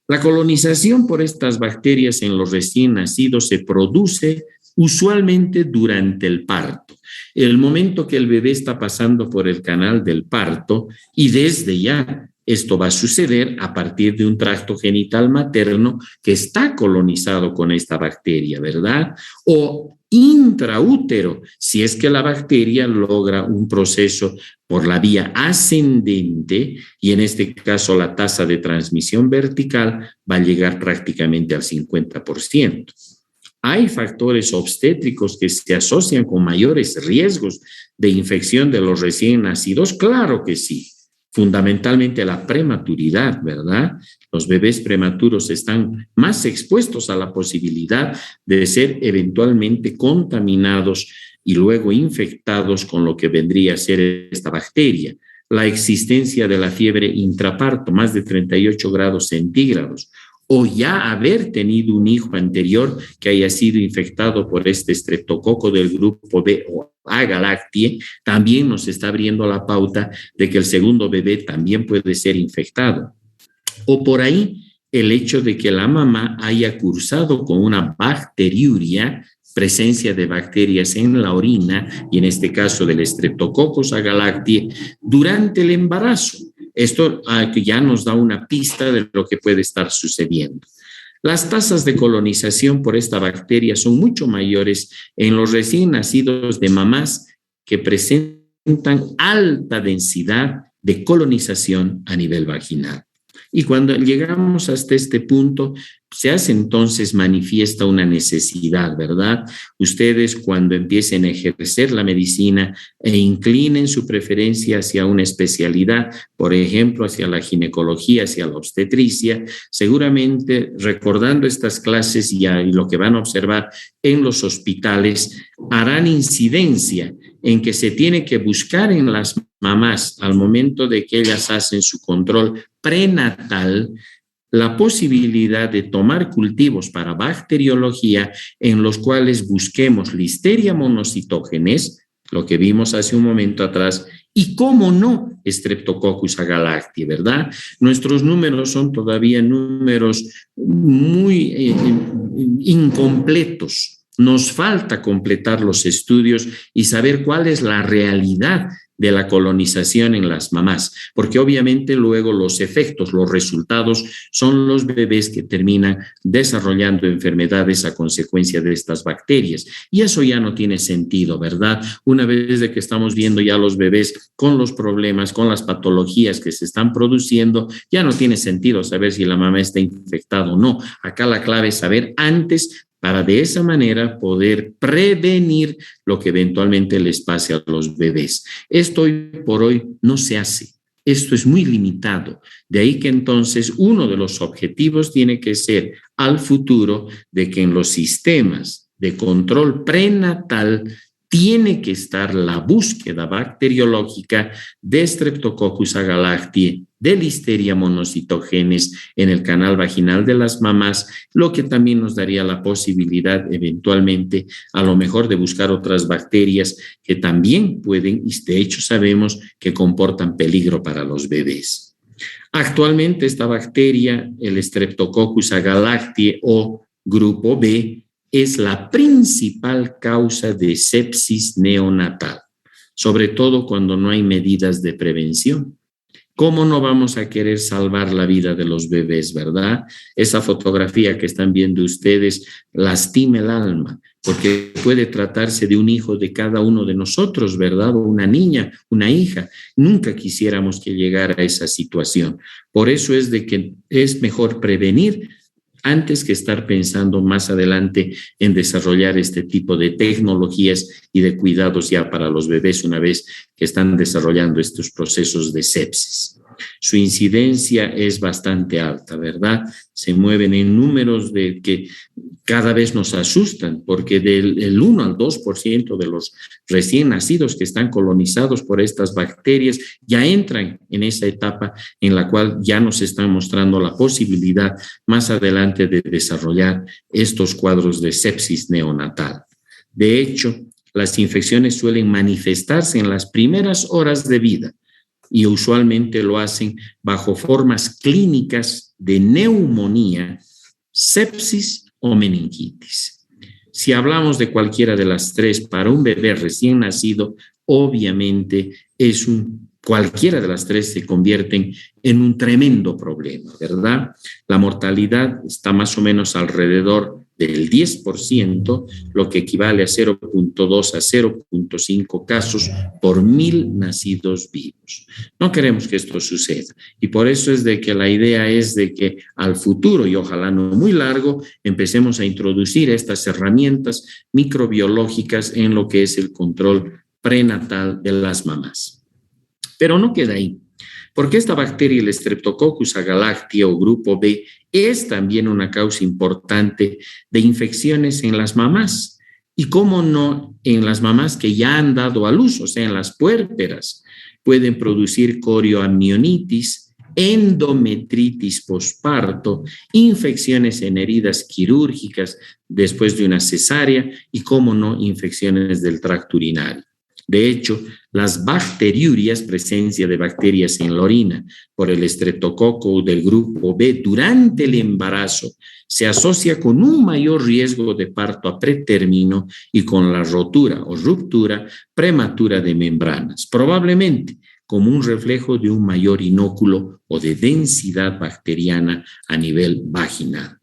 La colonización por estas bacterias en los recién nacidos se produce usualmente durante el parto, el momento que el bebé está pasando por el canal del parto, y desde ya esto va a suceder a partir de un tracto genital materno que está colonizado con esta bacteria, ¿verdad? O intraútero, si es que la bacteria logra un proceso por la vía ascendente, y en este caso la tasa de transmisión vertical va a llegar prácticamente al 50%. ¿Hay factores obstétricos que se asocian con mayores riesgos de infección de los recién nacidos? Claro que sí. Fundamentalmente la prematuridad, ¿verdad? Los bebés prematuros están más expuestos a la posibilidad de ser eventualmente contaminados y luego infectados con lo que vendría a ser esta bacteria. La existencia de la fiebre intraparto, más de 38 grados centígrados, o ya haber tenido un hijo anterior que haya sido infectado por este estreptococo del grupo B o agalactiae, también nos está abriendo la pauta de que el segundo bebé también puede ser infectado. O por ahí el hecho de que la mamá haya cursado con una bacteriuria, presencia de bacterias en la orina, y en este caso del Streptococcus agalactiae, durante el embarazo. Esto ya nos da una pista de lo que puede estar sucediendo. Las tasas de colonización por esta bacteria son mucho mayores en los recién nacidos de mamás que presentan alta densidad de colonización a nivel vaginal. Y cuando llegamos hasta este punto, se hace entonces manifiesta una necesidad, ¿verdad? Ustedes cuando empiecen a ejercer la medicina e inclinen su preferencia hacia una especialidad, por ejemplo, hacia la ginecología, hacia la obstetricia, seguramente recordando estas clases y lo que van a observar en los hospitales, harán incidencia en que se tiene que buscar en las mamás al momento de que ellas hacen su control prenatal la posibilidad de tomar cultivos para bacteriología en los cuales busquemos Listeria monocytogenes, lo que vimos hace un momento atrás, y cómo no, Streptococcus agalactiae, ¿verdad? Nuestros números son todavía números muy incompletos. Nos falta completar los estudios y saber cuál es la realidad de la colonización en las mamás, porque obviamente luego los efectos, los resultados son los bebés que terminan desarrollando enfermedades a consecuencia de estas bacterias. Y eso ya no tiene sentido, ¿verdad? Una vez de que estamos viendo ya los bebés con los problemas, con las patologías que se están produciendo, ya no tiene sentido saber si la mamá está infectada o no. Acá la clave es saber antes para de esa manera poder prevenir lo que eventualmente les pase a los bebés. Esto hoy por hoy no se hace. Esto es muy limitado. De ahí que entonces uno de los objetivos tiene que ser al futuro de que en los sistemas de control prenatal tiene que estar la búsqueda bacteriológica de Streptococcus agalactiae, de Listeria monocytogenes en el canal vaginal de las mamás, lo que también nos daría la posibilidad eventualmente a lo mejor de buscar otras bacterias que también pueden, y de hecho sabemos que comportan peligro para los bebés. Actualmente esta bacteria, el Streptococcus agalactiae o grupo B, es la principal causa de sepsis neonatal, sobre todo cuando no hay medidas de prevención. ¿Cómo no vamos a querer salvar la vida de los bebés, verdad? Esa fotografía que están viendo ustedes lastima el alma, porque puede tratarse de un hijo de cada uno de nosotros, ¿verdad? O una niña, una hija. Nunca quisiéramos que llegara a esa situación. Por eso es de que es mejor prevenir antes que estar pensando más adelante en desarrollar este tipo de tecnologías y de cuidados ya para los bebés una vez que están desarrollando estos procesos de sepsis. Su incidencia es bastante alta, ¿verdad? Se mueven en números de que cada vez nos asustan, porque del 1 al 2% de los recién nacidos que están colonizados por estas bacterias ya entran en esa etapa en la cual ya nos están mostrando la posibilidad más adelante de desarrollar estos cuadros de sepsis neonatal. De hecho, las infecciones suelen manifestarse en las primeras horas de vida y usualmente lo hacen bajo formas clínicas de neumonía, sepsis o meningitis. Si hablamos de cualquiera de las tres para un bebé recién nacido, obviamente cualquiera de las tres se convierten en un tremendo problema, ¿verdad? La mortalidad está más o menos alrededor del 10%, lo que equivale a 0.2 a 0.5 casos por 1,000 nacidos vivos. No queremos que esto suceda y por eso es de que la idea es de que al futuro, y ojalá no muy largo, empecemos a introducir estas herramientas microbiológicas en lo que es el control prenatal de las mamás. Pero no queda ahí, porque esta bacteria, el Streptococcus agalactiae o grupo B, es también una causa importante de infecciones en las mamás. Y cómo no, en las mamás que ya han dado a luz, o sea, en las puérperas, pueden producir corioamnionitis, endometritis posparto, infecciones en heridas quirúrgicas después de una cesárea y, cómo no, infecciones del tracto urinario. De hecho, las bacteriurias, presencia de bacterias en la orina por el estreptococo del grupo B durante el embarazo, se asocia con un mayor riesgo de parto a pretérmino y con la rotura o ruptura prematura de membranas, probablemente como un reflejo de un mayor inóculo o de densidad bacteriana a nivel vaginal.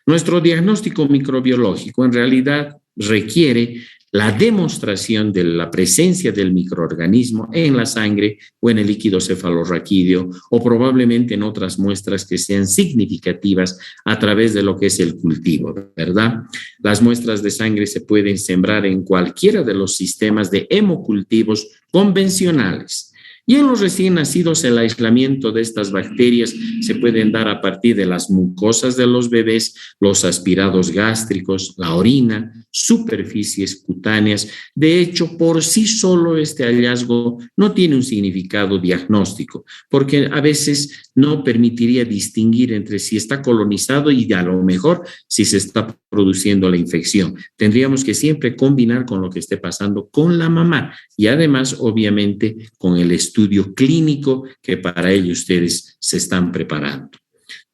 Nuestro diagnóstico microbiológico en realidad requiere la demostración de la presencia del microorganismo en la sangre o en el líquido cefalorraquídeo o probablemente en otras muestras que sean significativas a través de lo que es el cultivo, ¿verdad? Las muestras de sangre se pueden sembrar en cualquiera de los sistemas de hemocultivos convencionales Y en los recién nacidos, el aislamiento de estas bacterias se pueden dar a partir de las mucosas de los bebés, los aspirados gástricos, la orina, superficies cutáneas. De hecho, por sí solo este hallazgo no tiene un significado diagnóstico, porque a veces no permitiría distinguir entre si está colonizado y a lo mejor si se está produciendo la infección. Tendríamos que siempre combinar con lo que esté pasando con la mamá y además, obviamente, con el estudio clínico que para ello ustedes se están preparando.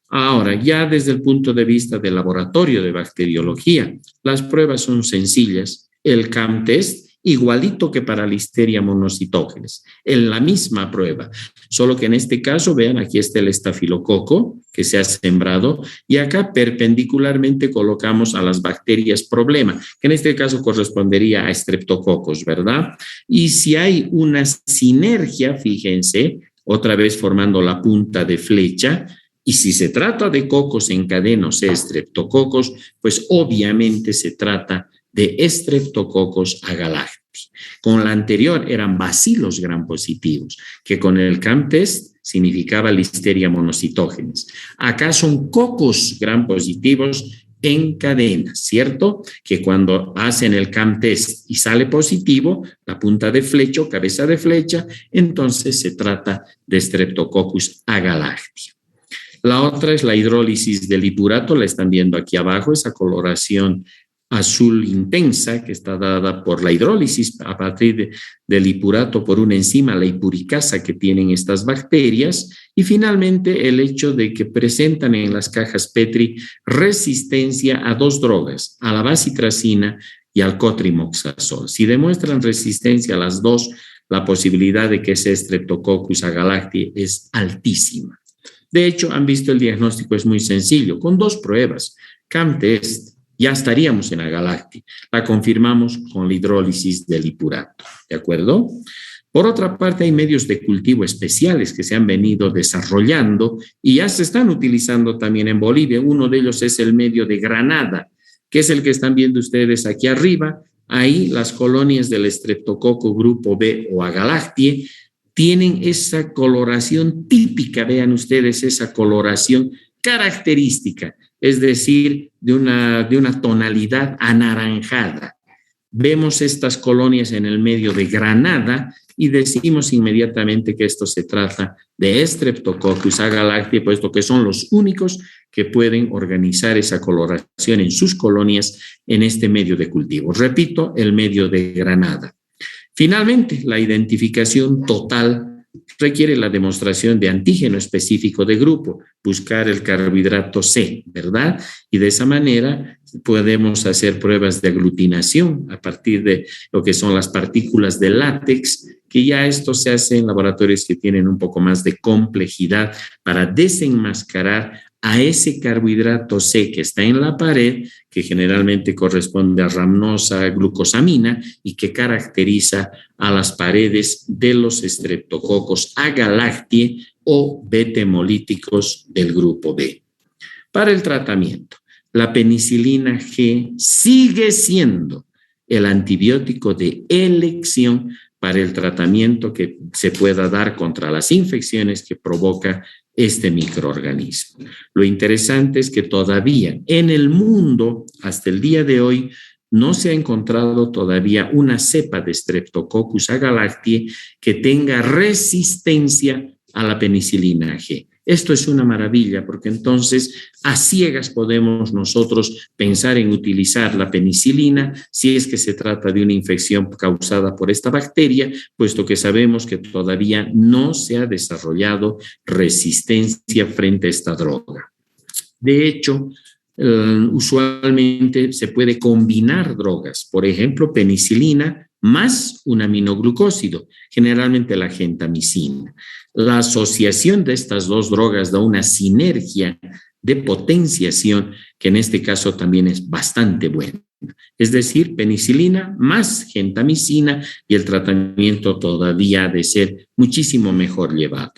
Ahora, ya desde el punto de vista del laboratorio de bacteriología, las pruebas son sencillas. El CAM-test, igualito que para Listeria monocytogenes, en la misma prueba, solo que en este caso, vean, aquí está el estafilococo que se ha sembrado y acá perpendicularmente colocamos a las bacterias problema, que en este caso correspondería a Streptococcus, ¿verdad? Y si hay una sinergia, fíjense, otra vez formando la punta de flecha, y si se trata de cocos en cadena, o sea, Streptococcus, pues obviamente se trata de Streptococcus agalacti. Con la anterior eran bacilos gram positivos, que con el CAM-test significaba Listeria monocytogenes. Acá son cocos gram positivos en cadena, ¿cierto? Que cuando hacen el CAM-test y sale positivo, la punta de flecha o cabeza de flecha, entonces se trata de Streptococcus agalacti. La otra es la hidrólisis del hipurato, la están viendo aquí abajo, esa coloración azul intensa que está dada por la hidrólisis a partir del hipurato por una enzima, la hipuricasa que tienen estas bacterias, y finalmente el hecho de que presentan en las cajas Petri resistencia a dos drogas, a la bacitracina y al cotrimoxazol. Si demuestran resistencia a las dos, la posibilidad de que sea Streptococcus agalacti es altísima. De hecho, han visto el diagnóstico es muy sencillo, con dos pruebas, CAM-test, ya estaríamos en agalacti. La confirmamos con la hidrólisis del hipurato, ¿de acuerdo? Por otra parte, hay medios de cultivo especiales que se han venido desarrollando y ya se están utilizando también en Bolivia. Uno de ellos es el medio de Granada, que es el que están viendo ustedes aquí arriba. Ahí las colonias del Streptococcus grupo B o agalactiae tienen esa coloración típica, vean ustedes esa coloración característica, es decir, de una tonalidad anaranjada. Vemos estas colonias en el medio de Granada y decimos inmediatamente que esto se trata de Streptococcus agalactiae, puesto que son los únicos que pueden organizar esa coloración en sus colonias en este medio de cultivo. Repito, el medio de Granada. Finalmente, la identificación total requiere la demostración de antígeno específico de grupo, buscar el carbohidrato C, ¿verdad? Y de esa manera podemos hacer pruebas de aglutinación a partir de lo que son las partículas de látex, que ya esto se hace en laboratorios que tienen un poco más de complejidad para desenmascarar a ese carbohidrato C que está en la pared, que generalmente corresponde a rhamnosa glucosamina y que caracteriza a las paredes de los Streptococcus agalactiae o beta-hemolíticos del grupo B. Para el tratamiento, la penicilina G sigue siendo el antibiótico de elección para el tratamiento que se pueda dar contra las infecciones que provoca este microorganismo. Lo interesante es que todavía en el mundo, hasta el día de hoy, no se ha encontrado todavía una cepa de Streptococcus agalactiae que tenga resistencia a la penicilina G. Esto es una maravilla porque entonces a ciegas podemos nosotros pensar en utilizar la penicilina si es que se trata de una infección causada por esta bacteria, puesto que sabemos que todavía no se ha desarrollado resistencia frente a esta droga. De hecho, usualmente se puede combinar drogas, por ejemplo, penicilina más un aminoglucósido, generalmente la gentamicina. La asociación de estas dos drogas da una sinergia de potenciación que en este caso también es bastante buena. Es decir, penicilina más gentamicina y el tratamiento todavía ha de ser muchísimo mejor llevado.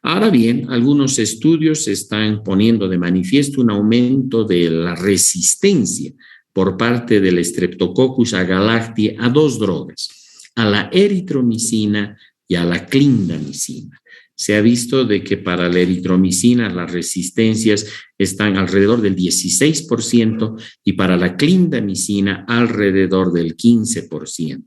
Ahora bien, algunos estudios están poniendo de manifiesto un aumento de la resistencia por parte del Streptococcus agalactiae a dos drogas, a la eritromicina y a la clindamicina. Se ha visto de que para la eritromicina las resistencias están alrededor del 16% y para la clindamicina alrededor del 15%.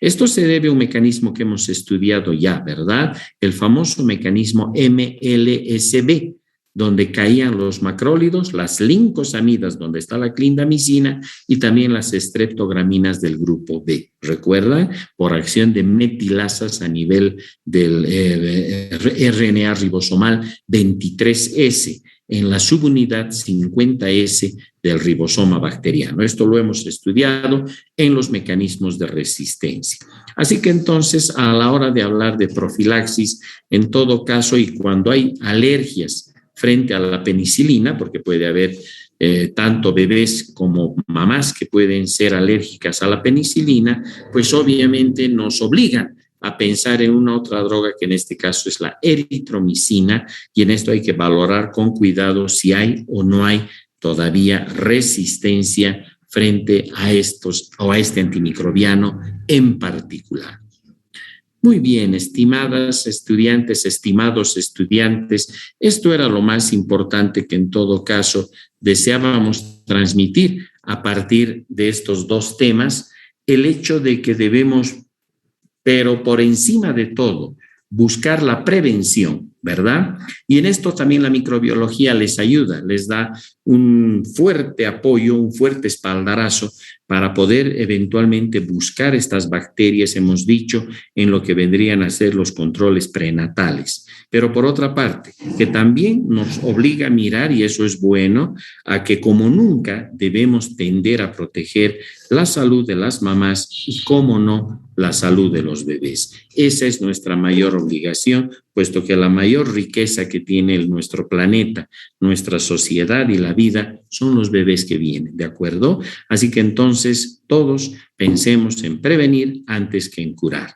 Esto se debe a un mecanismo que hemos estudiado ya, ¿verdad? El famoso mecanismo MLSB, donde caían los macrólidos, las lincosamidas, donde está la clindamicina, y también las estreptograminas del grupo B. ¿Recuerdan? Por acción de metilasas a nivel del RNA ribosomal 23S, en la subunidad 50S del ribosoma bacteriano. Esto lo hemos estudiado en los mecanismos de resistencia. Así que entonces, a la hora de hablar de profilaxis, en todo caso, y cuando hay alergias frente a la penicilina, porque puede haber tanto bebés como mamás que pueden ser alérgicas a la penicilina, pues obviamente nos obligan a pensar en una otra droga que en este caso es la eritromicina, y en esto hay que valorar con cuidado si hay o no hay todavía resistencia frente a estos o a este antimicrobiano en particular. Muy bien, estimadas estudiantes, estimados estudiantes, esto era lo más importante que en todo caso deseábamos transmitir a partir de estos dos temas, el hecho de que debemos, pero por encima de todo, buscar la prevención, ¿verdad? Y en esto también la microbiología les ayuda, les da un fuerte apoyo, un fuerte espaldarazo para poder eventualmente buscar estas bacterias, hemos dicho, en lo que vendrían a ser los controles prenatales. Pero por otra parte, que también nos obliga a mirar, y eso es bueno, a que como nunca debemos tender a proteger la salud de las mamás y, cómo no, la salud de los bebés. Esa es nuestra mayor obligación, puesto que la mayor riqueza que tiene nuestro planeta, nuestra sociedad y la vida son los bebés que vienen, ¿de acuerdo? Así que entonces todos pensemos en prevenir antes que en curar.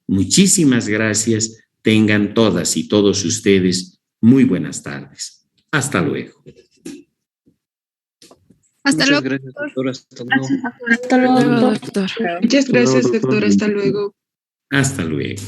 Muchísimas gracias. Tengan todas y todos ustedes muy buenas tardes. Hasta luego. Hasta luego. Gracias, doctor. Hasta luego. Hasta luego, doctor. Muchas gracias, doctor. Hasta luego. Hasta luego.